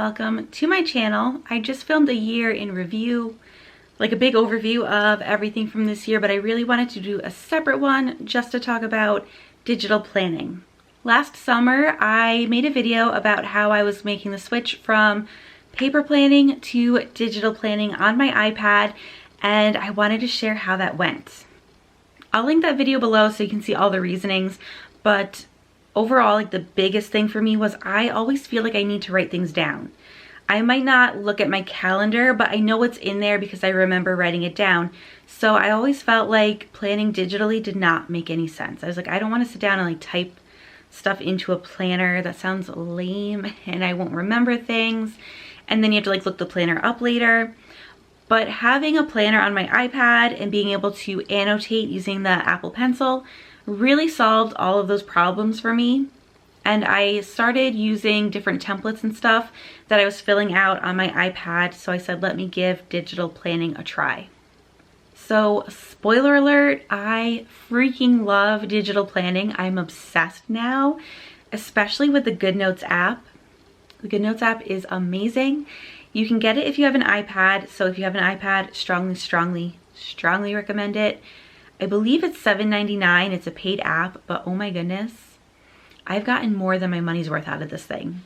welcome to my channel. I just filmed a year in review, like a big overview of everything from this year, but I really wanted to do a separate one just to talk about digital planning. Last summer, I made a video about how I was making the switch from paper planning to digital planning on my iPad, and I wanted to share how that went. I'll link that video below so you can see all the reasonings, but overall, like the biggest thing for me was I always feel like I need to write things down. I might not look at my calendar, but I know what's in there because I remember writing it down. So I always felt like planning digitally did not make any sense. I was like, I don't want to sit down and like type stuff into a planner. That sounds lame and I won't remember things. And then you have to like look the planner up later. But having a planner on my iPad and being able to annotate using the Apple Pencil really solved all of those problems for me. And I started using different templates and stuff that I was filling out on my iPad. So I said, let me give digital planning a try. So spoiler alert, I freaking love digital planning. I'm obsessed now, especially with the GoodNotes app. The GoodNotes app is amazing. You can get it if you have an iPad. So if you have an iPad, strongly recommend it. I believe it's $7.99. It's a paid app, but oh my goodness, I've gotten more than my money's worth out of this thing.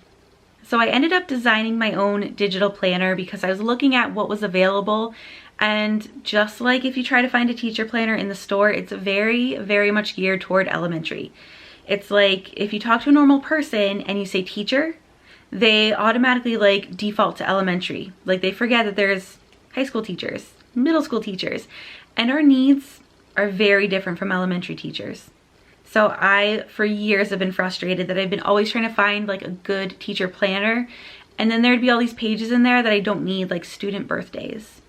So I ended up designing my own digital planner because I was looking at what was available, and just like if you try to find a teacher planner in the store, it's very much geared toward elementary. It's like if you talk to a normal person and you say teacher, they automatically like default to elementary. Like they forget that there's high school teachers, middle school teachers, and our needs are very different from elementary teachers. So I, for years, have been frustrated that I've been always trying to find like a good teacher planner, and then there'd be all these pages in there that I don't need, like student birthdays.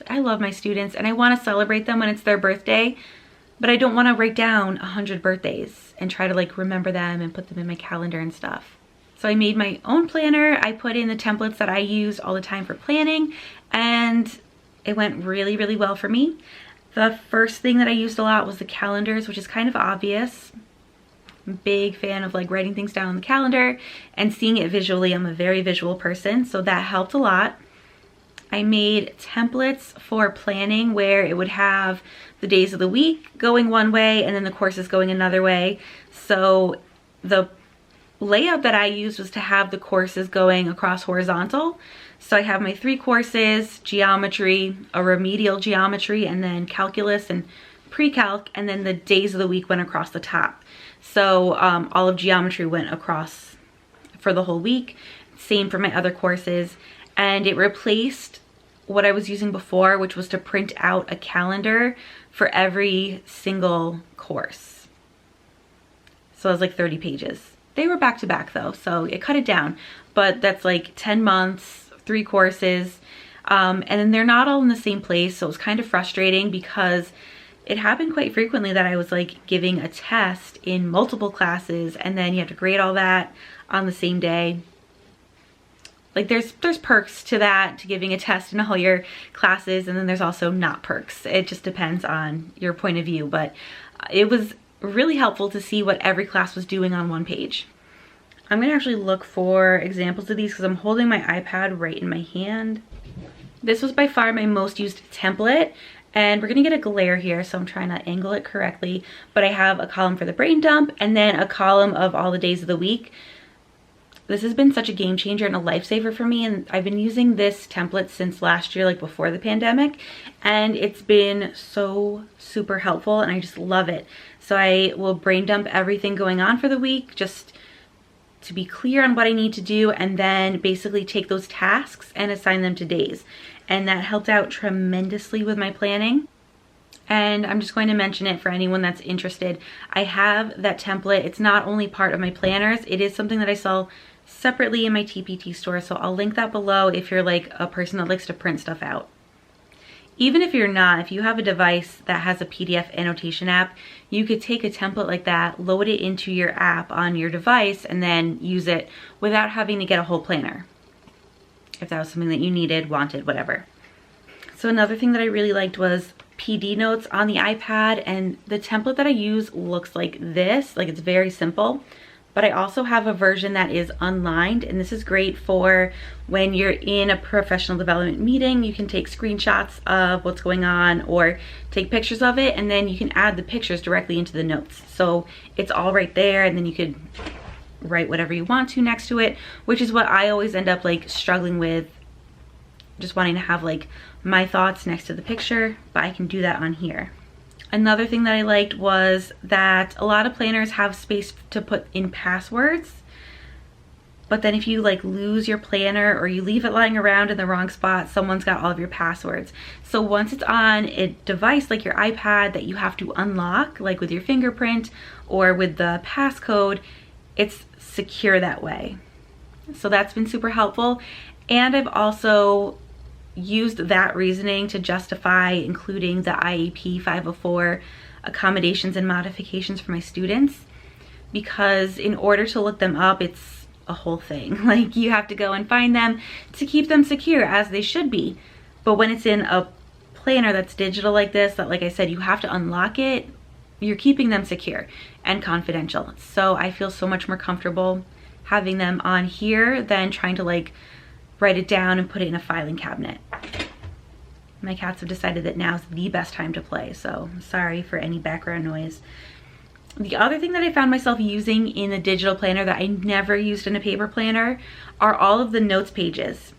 I love my students and I want to celebrate them when it's their birthday, but I don't want to write down 100 birthdays and try to like remember them and put them in my calendar and stuff. So I made my own planner. I put in the templates that I use all the time for planning, and it went really well for me. The first thing that I used a lot was the calendars, which is kind of obvious. I'm a big fan of like writing things down on the calendar and seeing it visually. I'm a very visual person, so that helped a lot. I made templates for planning where it would have the days of the week going one way and then the courses going another way. So the layout that I used was to have the courses going across horizontal. So I have my 3 courses, geometry, a remedial geometry, and then calculus and pre-calc, and then the days of the week went across the top. So all of geometry went across for the whole week. Same for my other courses. And it replaced what I was using before, which was to print out a calendar for every single course. So it was like 30 pages. They were back to back though, so it cut it down. But that's like 10 months, 3 courses, and then they're not all in the same place, so it was kind of frustrating because it happened quite frequently that I was like giving a test in multiple classes and then you have to grade all that on the same day. Like there's perks to that, to giving a test in all your classes, and then there's also not perks. It just depends on your point of view, but it was really helpful to see what every class was doing on one page. I'm gonna actually look for examples of these because I'm holding my iPad right in my hand. This was by far my most used template, and we're gonna get a glare here, so I'm trying to angle it correctly, but I have a column for the brain dump and then a column of all the days of the week. This has been such a game changer and a lifesaver for me, and I've been using this template since last year, like before the pandemic, and it's been so super helpful and I just love it. So I will brain dump everything going on for the week, just to be clear on what I need to do, and then basically take those tasks and assign them to days. And that helped out tremendously with my planning. And I'm just going to mention it for anyone that's interested. I have that template. It's not only part of my planners, it is something that I sell separately in my TPT store. So I'll link that below if you're like a person that likes to print stuff out. Even if you're not, if you have a device that has a PDF annotation app, you could take a template like that, load it into your app on your device, and then use it without having to get a whole planner. If that was something that you needed, wanted, whatever. So another thing that I really liked was PD notes on the iPad, and the template that I use looks like this. Like it's very simple, but I also have a version that is unlined, and this is great for when you're in a professional development meeting. You can take screenshots of what's going on or take pictures of it, and then you can add the pictures directly into the notes. So it's all right there, and then you could write whatever you want to next to it, which is what I always end up like struggling with, just wanting to have like my thoughts next to the picture, but I can do that on here. Another thing that I liked was that a lot of planners have space to put in passwords, but then if you like lose your planner or you leave it lying around in the wrong spot, someone's got all of your passwords. So once it's on a device like your iPad that you have to unlock, like with your fingerprint or with the passcode, it's secure that way. So that's been super helpful. And I've also used that reasoning to justify including the IAP 504 accommodations and modifications for my students, because in order to look them up, it's a whole thing. Like, you have to go and find them to keep them secure, as they should be. But when it's in a planner that's digital like this, that, like I said, you have to unlock it, you're keeping them secure and confidential. So I feel so much more comfortable having them on here than trying to like write it down and put it in a filing cabinet. My cats have decided that now's the best time to play, so sorry for any background noise. The other thing that I found myself using in a digital planner that I never used in a paper planner are all of the notes pages.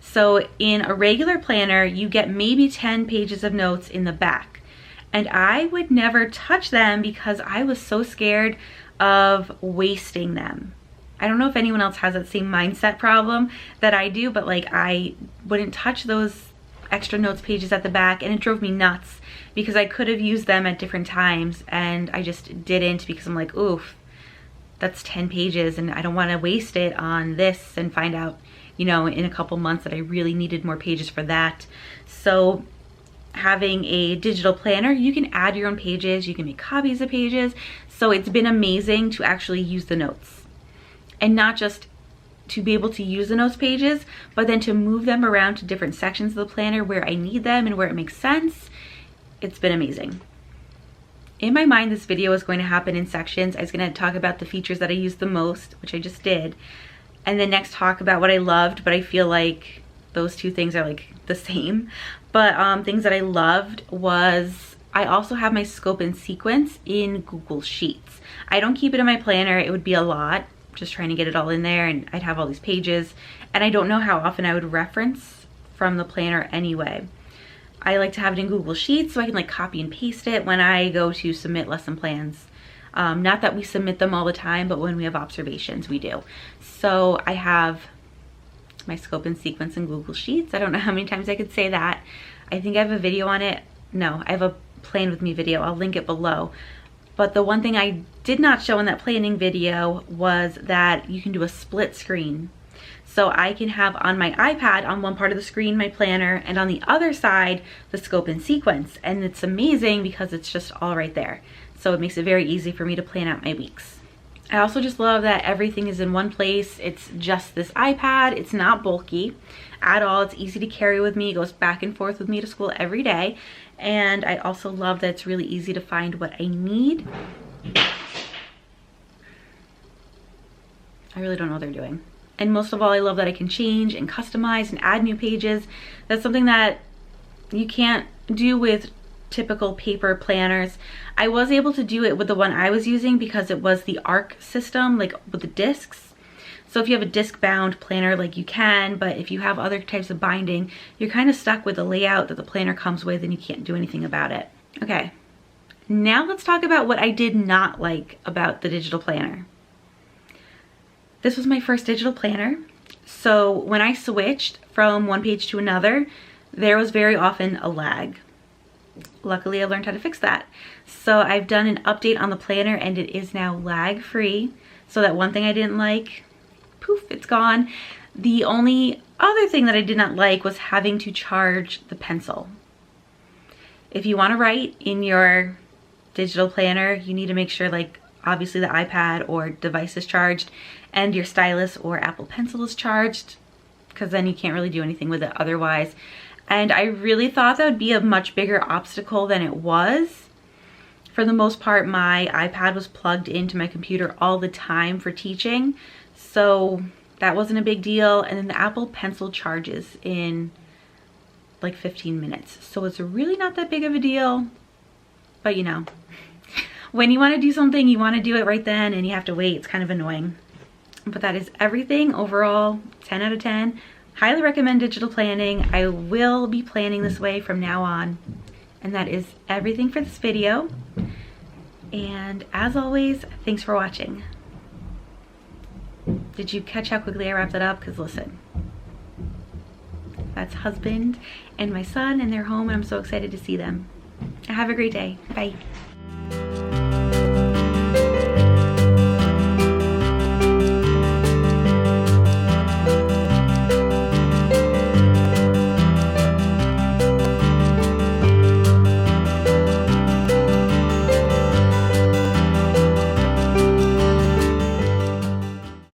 So in a regular planner, you get maybe 10 pages of notes in the back, and I would never touch them because I was so scared of wasting them. I don't know if anyone else has that same mindset problem that I do, but like, I wouldn't touch those extra notes pages at the back, and it drove me nuts because I could have used them at different times and I just didn't, because I'm like, oof, that's 10 pages and I don't want to waste it on this and find out, you know, in a couple months that I really needed more pages for that. So having a digital planner, you can add your own pages, you can make copies of pages. So it's been amazing to actually use the notes. And not just to be able to use the notes pages, but then to move them around to different sections of the planner where I need them and where it makes sense. It's been amazing. In my mind, this video is going to happen in sections. I was going to talk about the features that I use the most, which I just did, and then next talk about what I loved, but I feel like those two things are like the same. But things that I loved was, I also have my scope and sequence in Google Sheets. I don't keep it in my planner. It would be a lot, just trying to get it all in there, and I'd have all these pages, and I don't know how often I would reference from the planner anyway. I like to have it in Google Sheets so I can like copy and paste it when I go to submit lesson plans. Not that we submit them all the time, but when we have observations, we do. So I have my scope and sequence in Google Sheets. I don't know how many times I could say that. I think I have a video on it. No, I have a Plan With Me video. I'll link it below. But the one thing I did not show in that planning video was that you can do a split screen. So I can have on my iPad, on one part of the screen, my planner, and on the other side, the scope and sequence. And it's amazing because it's just all right there. So it makes it very easy for me to plan out my weeks. I also just love that everything is in one place. It's just this iPad. It's not bulky at all. It's easy to carry with me. It goes back and forth with me to school every day. And I also love that it's really easy to find what I need. I really don't know what they're doing. And most of all, I love that I can change and customize and add new pages. That's something that you can't do with typical paper planners. I was able to do it with the one I was using because it was the ARC system, like with the discs. So if you have a disc bound planner, like you can, but if you have other types of binding, you're kind of stuck with the layout that the planner comes with and you can't do anything about it. Okay, now let's talk about what I did not like about the digital planner. This was my first digital planner. So when I switched from one page to another, there was very often a lag. Luckily, I learned how to fix that. So I've done an update on the planner and it is now lag free. So that one thing I didn't like, poof, it's gone. The only other thing that I did not like was having to charge the pencil. If you want to write in your digital planner, you need to make sure, like, obviously the iPad or device is charged and your stylus or Apple Pencil is charged, because then you can't really do anything with it otherwise. And I really thought that would be a much bigger obstacle than it was. For the most part, my iPad was plugged into my computer all the time for teaching, so that wasn't a big deal. And then the Apple Pencil charges in like 15 minutes. So it's really not that big of a deal, but you know, when you want to do something, you want to do it right then and you have to wait. It's kind of annoying. But that is everything. Overall, 10 out of 10. Highly recommend digital planning. I will be planning this way from now on. And that is everything for this video. And as always, thanks for watching. Did you catch how quickly I wrapped it up? Because listen, that's husband and my son, and they're home, and I'm so excited to see them. Have a great day. Bye.